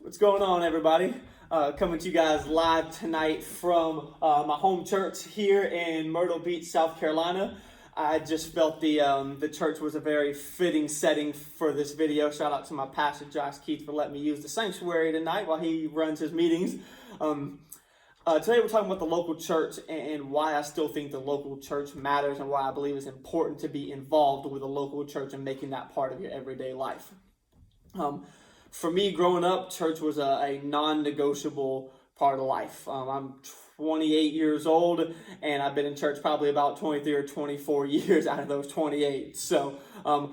What's going on, everybody? Coming to you guys live tonight from my home church here in Myrtle Beach, South Carolina. I just felt the church was a very fitting setting for this video. Shout out to my pastor, Josh Keith, for letting me use the sanctuary tonight while he runs his meetings. Today we're talking about the local church and why I still think the local church matters and why I believe it's important to be involved with a local church and making that part of your everyday life. For me, growing up, church was a non-negotiable part of life. I'm 28 years old, and I've been in church probably about 23 or 24 years out of those 28. So,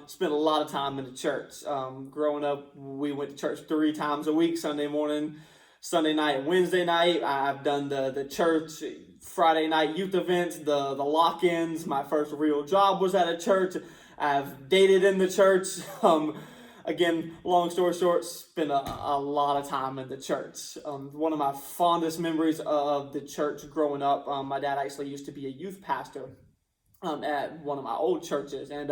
spent a lot of time in the church. Growing up, we went to church 3 times a week: Sunday morning, Sunday night, Wednesday night. I've done the church Friday night youth events, the lock-ins. My first real job was at a church. I've dated in the church. Again, long story short, spent a lot of time in the church. One of my fondest memories of the church growing up, my dad actually used to be a youth pastor at one of my old churches. And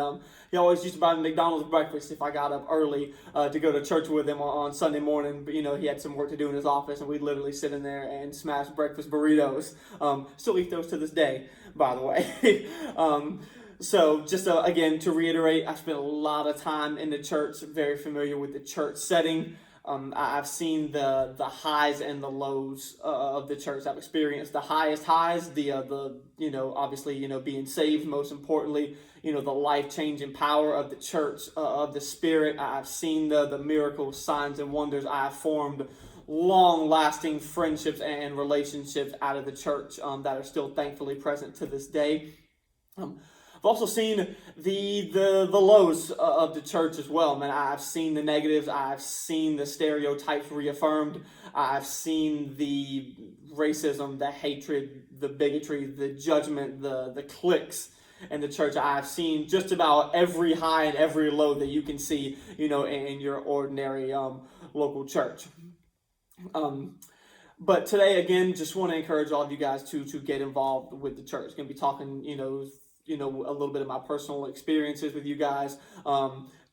he always used to buy me McDonald's breakfast if I got up early to go to church with him on Sunday morning. But, he had some work to do in his office, and we'd literally sit in there and smash breakfast burritos. Still eat those to this day, by the way. So just again, to reiterate, I spent a lot of time in the church, very familiar with the church setting. I've seen the highs and the lows of the church. I've experienced the highest highs, the obviously, being saved, most importantly, the life-changing power of the church, of the Spirit. I've seen the miracles, signs, and wonders. I've formed long-lasting friendships and relationships out of the church that are still thankfully present to this day. I've also seen the lows of the church as well, man. I've seen the negatives. I've seen the stereotypes reaffirmed. I've seen the racism, the hatred, the bigotry, the judgment, the cliques in the church. I've seen just about every high and every low that you can see, in your ordinary local church. But today, again, just want to encourage all of you guys to get involved with the church. Going to be talking, a little bit of my personal experiences with you guys.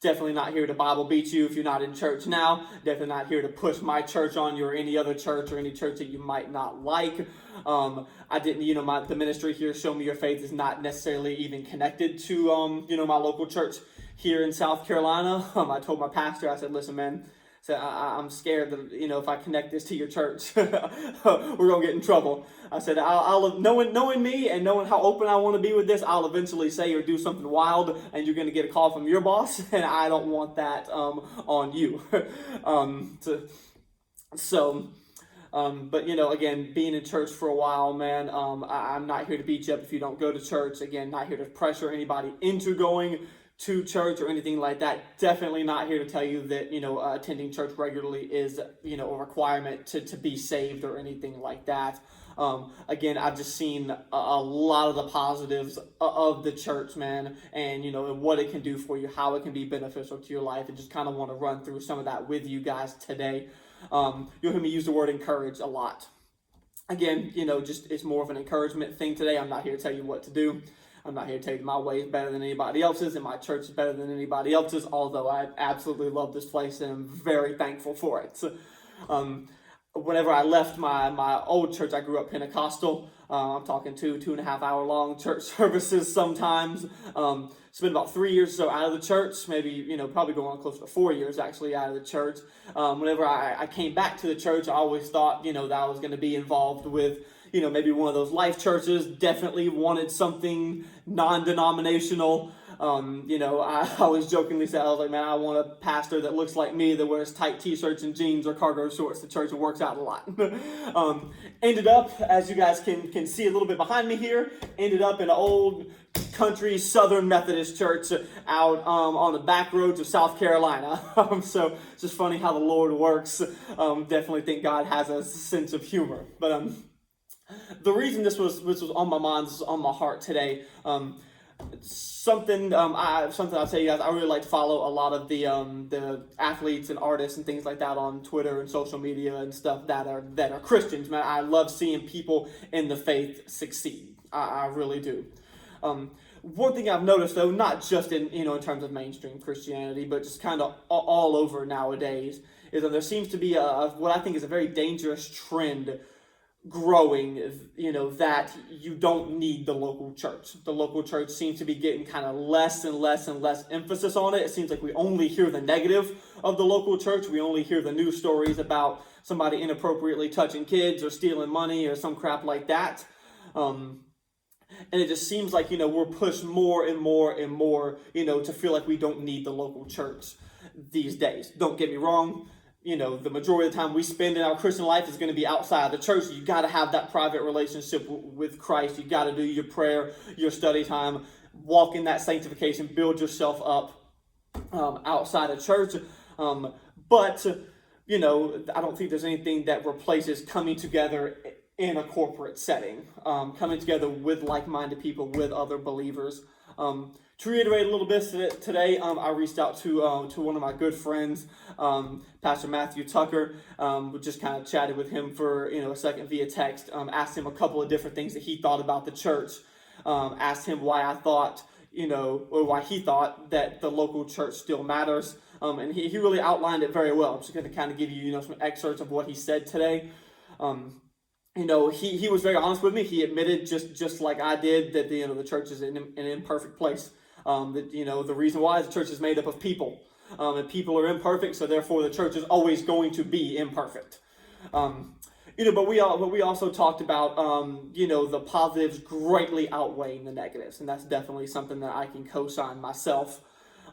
Definitely not here to Bible beat you if you're not in church now. Definitely not here to push my church on you or any other church or any church that you might not like. I didn't, the ministry here, Show Me Your Faith, is not necessarily even connected to, my local church here in South Carolina. I told my pastor, I said, listen, man, I'm scared that, if I connect this to your church, we're going to get in trouble. I said, I'll knowing me and knowing how open I want to be with this, I'll eventually say or do something wild, and you're going to get a call from your boss, and I don't want that on you. But, again, being in church for a while, man, I'm not here to beat you up if you don't go to church. Again, not here to pressure anybody into going to church or anything like that. Definitely not here to tell you that, attending church regularly is, a requirement to be saved or anything like that. Again, I've just seen a lot of the positives of the church, man, and, and what it can do for you, how it can be beneficial to your life, and just kind of want to run through some of that with you guys today. You'll hear me use the word encourage a lot. Again, just it's more of an encouragement thing today. I'm not here to tell you what to do. I'm not here to tell you my way is better than anybody else's, and my church is better than anybody else's, although I absolutely love this place and I'm very thankful for it. Whenever I left my old church, I grew up Pentecostal. I'm talking 2.5 hour long church services sometimes. Spent about 3 years or so out of the church, maybe, probably going on close to 4 years actually out of the church. Whenever I came back to the church, I always thought, that I was going to be involved with, maybe one of those life churches. Definitely wanted something non-denominational. I always jokingly said, I was like, man, I want a pastor that looks like me, that wears tight t-shirts and jeans or cargo shorts to church and works out a lot. Ended up, as you guys can see a little bit behind me here, ended up in an old country Southern Methodist church out on the back roads of South Carolina. So it's just funny how the Lord works. Definitely think God has a sense of humor. But the reason this was on my mind, this was on my heart today, something I'll tell you guys. I really like to follow a lot of the athletes and artists and things like that on Twitter and social media and stuff that are Christians. Man, I love seeing people in the faith succeed. I really do. One thing I've noticed, though, not just in terms of mainstream Christianity, but just kind of all over nowadays, is that there seems to be what I think is a very dangerous trend growing, that you don't need the local church. The local church seems to be getting kind of less and less and less emphasis on it. It seems like we only hear the negative of the local church. We only hear the news stories about somebody inappropriately touching kids or stealing money or some crap like that. And it just seems like, we're pushed more and more and more, to feel like we don't need the local church these days. Don't get me wrong. The majority of the time we spend in our Christian life is going to be outside the church. You got to have that private relationship with Christ. You got to do your prayer, your study time, walk in that sanctification, build yourself up outside of church. But I don't think there's anything that replaces coming together in a corporate setting, coming together with like-minded people, with other believers. To reiterate a little bit today, I reached out to one of my good friends, Pastor Matthew Tucker. We just kind of chatted with him for a second via text. Asked him a couple of different things that he thought about the church. Asked him why I thought, or why he thought that the local church still matters. And he really outlined it very well. I'm just going to kind of give you some excerpts of what he said today. He was very honest with me. He admitted just like I did that the church is in an imperfect place. The reason why is the church is made up of people, and people are imperfect, so therefore the church is always going to be imperfect. But we also talked about the positives greatly outweighing the negatives, and that's definitely something that I can co-sign myself.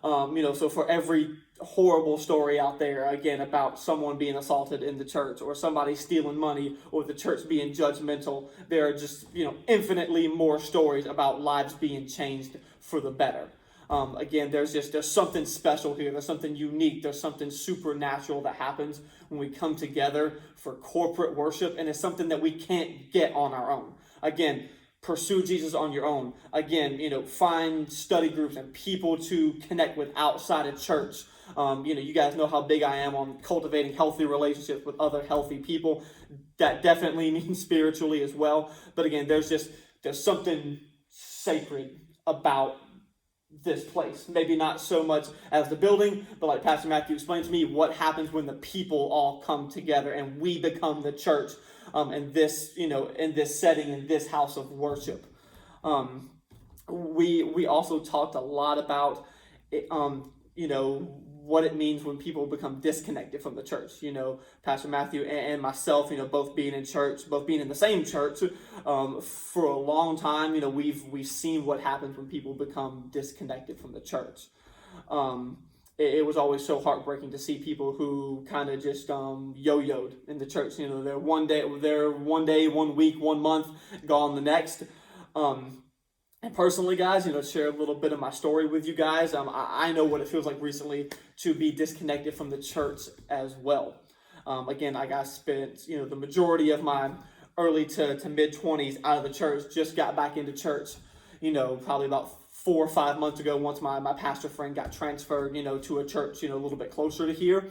So for every horrible story out there, again, about someone being assaulted in the church or somebody stealing money or the church being judgmental, there are just, infinitely more stories about lives being changed for the better. Again, there's something special here. There's something unique. There's something supernatural that happens when we come together for corporate worship, and it's something that we can't get on our own. Again, pursue Jesus on your own. Again, find study groups and people to connect with outside of church. You guys know how big I am on cultivating healthy relationships with other healthy people. That definitely means spiritually as well. But again, there's something sacred about this place. Maybe not so much as the building, but like Pastor Matthew explained to me, what happens when the people all come together and we become the church. In this setting, in this house of worship. We also talked a lot about, what it means when people become disconnected from the church. Pastor Matthew and myself, both being in church, both being in the same church for a long time. We've seen what happens when people become disconnected from the church. It was always so heartbreaking to see people who kind of just yo-yoed in the church. They're one day, 1 week, 1 month, gone the next. And personally, guys, share a little bit of my story with you guys. I know what it feels like recently to be disconnected from the church as well. Again, I spent, the majority of my early to mid-20s out of the church, just got back into church, probably about 4 or 5 months ago, once my pastor friend got transferred, to a church, a little bit closer to here.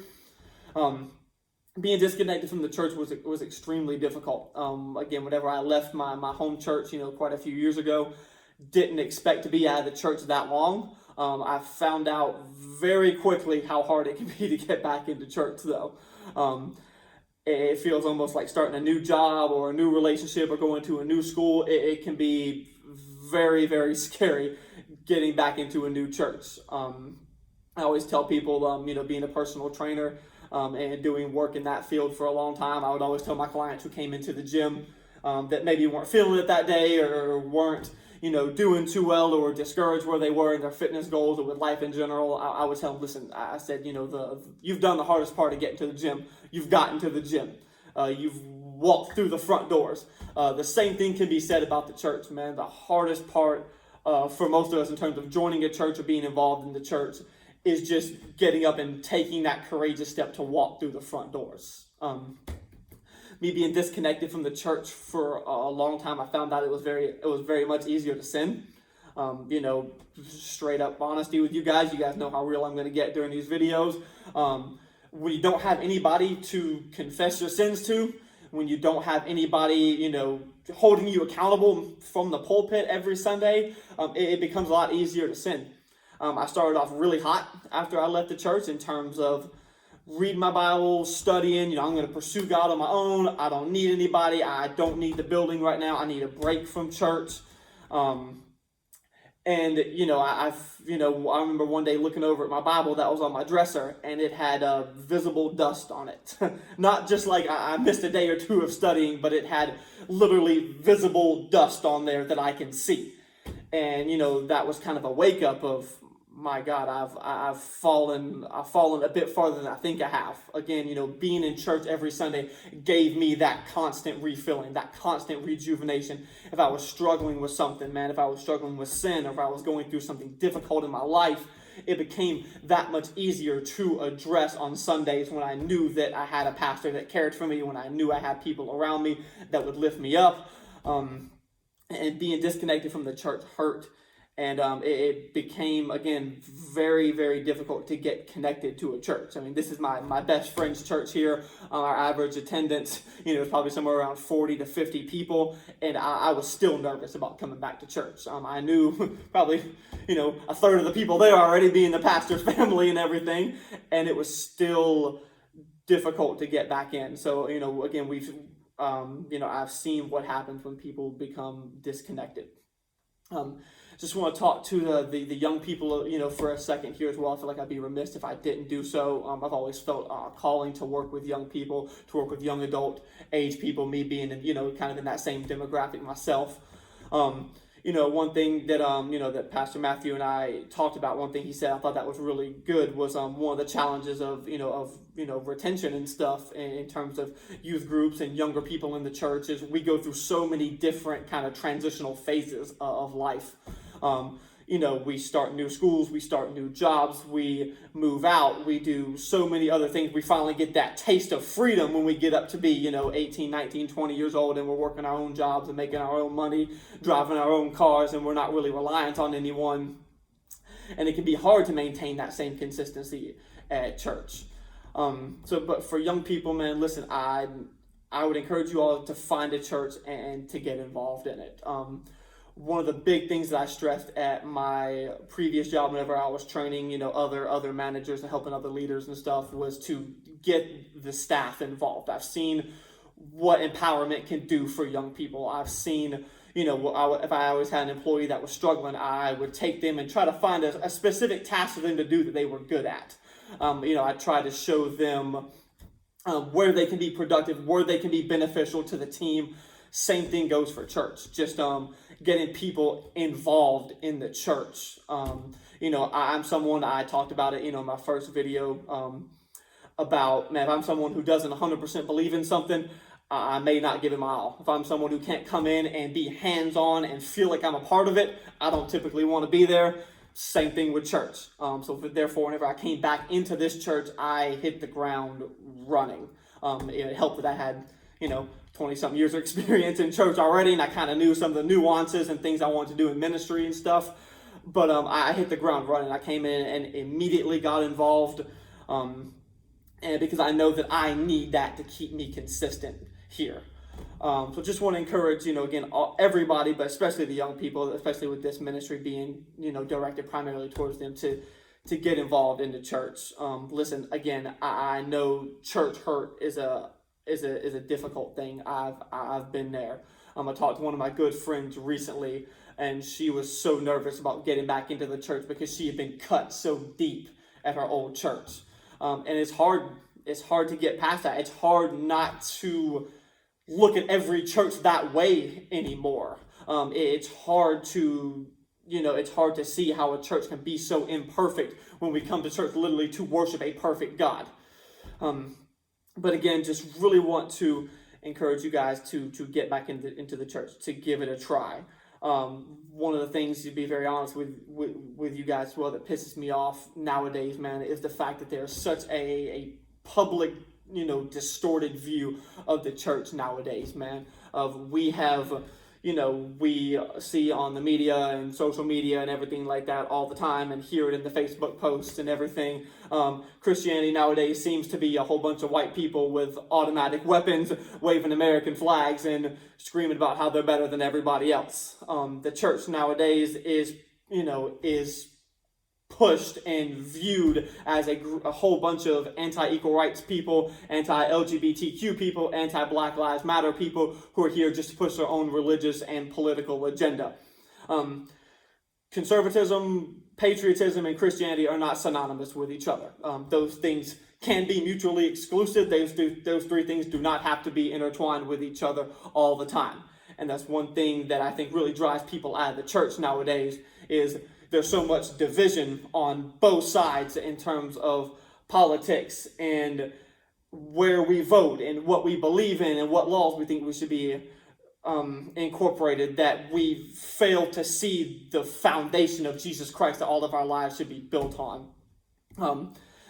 Being disconnected from the church was extremely difficult. Again, whenever I left my home church, quite a few years ago, didn't expect to be out of the church that long. I found out very quickly how hard it can be to get back into church, though. It feels almost like starting a new job or a new relationship or going to a new school. It can be very, very scary getting back into a new church. I always tell people, being a personal trainer and doing work in that field for a long time, I would always tell my clients who came into the gym that maybe weren't feeling it that day or weren't, doing too well or discouraged where they were in their fitness goals or with life in general. I would tell them, listen, I said, you've done the hardest part of getting to the gym. You've gotten to the gym. You've walked through the front doors. The same thing can be said about the church, man. The hardest part for most of us in terms of joining a church or being involved in the church is just getting up and taking that courageous step to walk through the front doors. Me being disconnected from the church for a long time, I found out it was very much easier to sin. Straight up honesty with you guys know how real I'm going to get during these videos. When you don't have anybody to confess your sins to, when you don't have anybody, holding you accountable from the pulpit every Sunday, it becomes a lot easier to sin. I started off really hot after I left the church in terms of reading my Bible, studying. I'm going to pursue God on my own. I don't need anybody. I don't need the building right now. I need a break from church. And I remember one day looking over at my Bible that was on my dresser, and it had visible dust on it. Not just like I missed a day or two of studying, but it had literally visible dust on there that I can see. And that was kind of a wake up of, my God, I've fallen a bit farther than I think I have. Again, being in church every Sunday gave me that constant refilling, that constant rejuvenation. If I was struggling with something, man, if I was struggling with sin, or if I was going through something difficult in my life, it became that much easier to address on Sundays when I knew that I had a pastor that cared for me, when I knew I had people around me that would lift me up. And being disconnected from the church hurt. And it became, again, very, very difficult to get connected to a church. I mean, this is my best friend's church here. Our average attendance, is probably somewhere around 40 to 50 people. And I was still nervous about coming back to church. I knew probably, a third of the people there already being the pastor's family and everything. And it was still difficult to get back in. So, again, I've seen what happens when people become disconnected. Just want to talk to the young people, for a second here as well. I feel like I'd be remiss if I didn't do so. I've always felt calling to work with young people, to work with young adult age people, me being, kind of in that same demographic myself. One thing that, that Pastor Matthew and I talked about, one thing he said, I thought that was really good, was one of the challenges of retention and stuff in terms of youth groups and younger people in the church is we go through so many different kind of transitional phases of life. We start new schools, we start new jobs, we move out, we do so many other things. We finally get that taste of freedom when we get up to be, 18, 19, 20 years old, and we're working our own jobs and making our own money, driving our own cars, and we're not really reliant on anyone. And it can be hard to maintain that same consistency at church. But for young people, man, listen, I would encourage you all to find a church and to get involved in it. One of the big things that I stressed at my previous job whenever I was training, other managers and helping other leaders and stuff, was to get the staff involved. I've seen what empowerment can do for young people. I've seen, if I always had an employee that was struggling, I would take them and try to find a specific task for them to do that they were good at. I try to show them where they can be productive, where they can be beneficial to the team. Same thing goes for church. Just getting people involved in the church. I'm someone, I talked about it, in my first video about, man, if I'm someone who doesn't 100% believe in something, I may not give it my all. If I'm someone who can't come in and be hands-on and feel like I'm a part of it, I don't typically want to be there. Same thing with church. So therefore, whenever I came back into this church, I hit the ground running. It helped that I had, 20-something years of experience in church already, and I kind of knew some of the nuances and things I wanted to do in ministry and stuff. But I hit the ground running. I came in and immediately got involved, and because I know that I need that to keep me consistent here. So just want to encourage, again, everybody, but especially the young people, especially with this ministry being, directed primarily towards them, to get involved in the church. Listen, again, I know church hurt is a difficult thing. I've been there. I talked to one of my good friends recently, and she was so nervous about getting back into the church because she had been cut so deep at her old church. And it's hard to get past that. It's hard not to look at every church that way anymore. It's hard to see how a church can be so imperfect when we come to church literally to worship a perfect God. But again, just really want to encourage you guys to get back into the church, to give it a try. One of the things, to be very honest with you guys as well, that pisses me off nowadays, man, is the fact that there's such a public, distorted view of the church nowadays, man. We see on the media and social media and everything like that all the time, and hear it in the Facebook posts and everything. Christianity nowadays seems to be a whole bunch of white people with automatic weapons waving American flags and screaming about how they're better than everybody else. The church nowadays is pushed and viewed as a whole bunch of anti-equal rights people, anti-LGBTQ people, anti-Black Lives Matter people who are here just to push their own religious and political agenda. Conservatism, patriotism, and Christianity are not synonymous with each other. Those things can be mutually exclusive. Those three things do not have to be intertwined with each other all the time. And that's one thing that I think really drives people out of the church nowadays, is there's so much division on both sides in terms of politics and where we vote and what we believe in and what laws we think we should be incorporated, that we fail to see the foundation of Jesus Christ that all of our lives should be built on.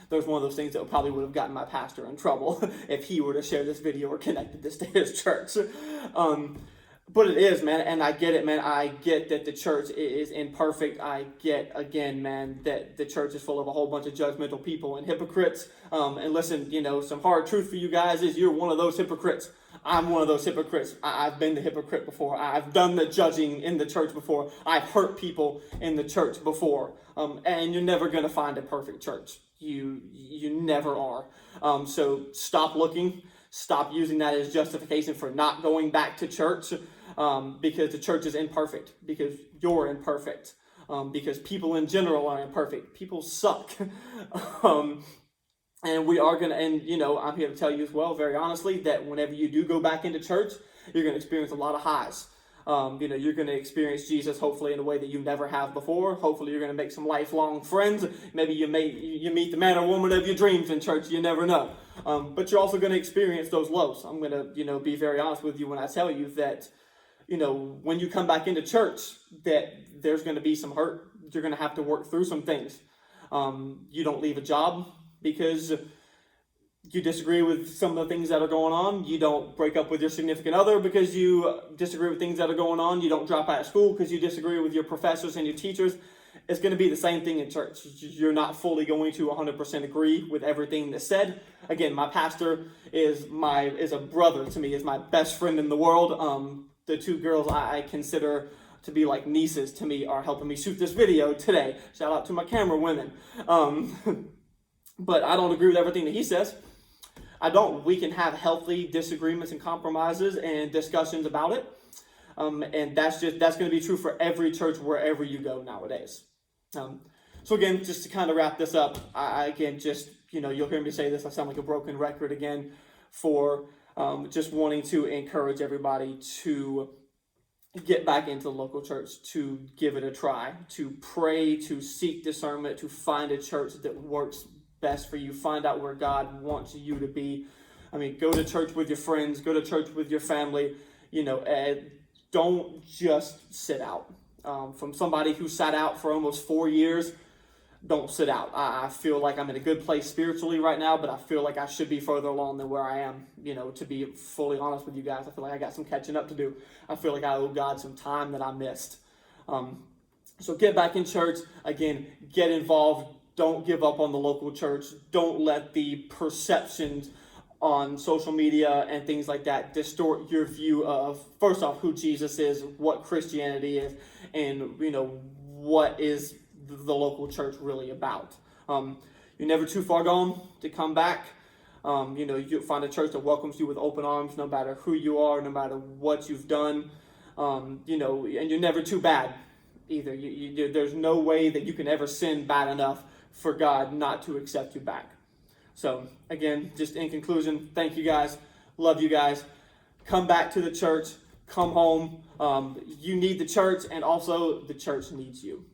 There's one of those things that probably would have gotten my pastor in trouble if he were to share this video or connected this to his church. But it is, man, and I get it, man. I get that the church is imperfect. I get, again, man, that the church is full of a whole bunch of judgmental people and hypocrites. And listen, some hard truth for you guys is you're one of those hypocrites. I'm one of those hypocrites. I've been the hypocrite before. I've done the judging in the church before. I've hurt people in the church before. And you're never going to find a perfect church. You never are. So stop looking. Stop using that as justification for not going back to church, because the church is imperfect, because you're imperfect, because people in general are imperfect. People suck. And we are going to, and I'm here to tell you as well, very honestly, that whenever you do go back into church, you're going to experience a lot of highs. You're going to experience Jesus, hopefully, in a way that you never have before. Hopefully, you're going to make some lifelong friends. Maybe you meet the man or woman of your dreams in church. You never know. But you're also going to experience those lows. I'm going to, be very honest with you when I tell you that, when you come back into church, that there's going to be some hurt. You're going to have to work through some things. You don't leave a job because you disagree with some of the things that are going on. You don't break up with your significant other because you disagree with things that are going on. You don't drop out of school because you disagree with your professors and your teachers. It's going to be the same thing in church. You're not fully going to 100% agree with everything that's said. Again, my pastor is a brother to me, is my best friend in the world. The two girls I consider to be like nieces to me are helping me shoot this video today. Shout out to my camera women. But I don't agree with everything that he says. We can have healthy disagreements and compromises and discussions about it. And that's going to be true for every church wherever you go nowadays. So again, just to kind of wrap this up, you'll hear me say this, I sound like a broken record again, for just wanting to encourage everybody to get back into the local church, to give it a try, to pray, to seek discernment, to find a church that works best for you. Find out where God wants you to be. Go to church with your friends, go to church with your family, don't just sit out. From somebody who sat out for almost 4 years, don't sit out. I feel like I'm in a good place spiritually right now, but I feel like I should be further along than where I am, to be fully honest with you guys. I feel like I got some catching up to do. I feel like I owe God some time that I missed. So get back in church. Again, get involved. Don't give up on the local church. Don't let the perceptions on social media and things like that distort your view of, first off, who Jesus is, what Christianity is, and what is the local church really about. You're never too far gone to come back. You'll find a church that welcomes you with open arms, no matter who you are, no matter what you've done. And you're never too bad either. There's no way that you can ever sin bad enough for God not to accept you back. So again, just in conclusion, thank you guys. Love you guys. Come back to the church. Come home. You need the church, and also the church needs you.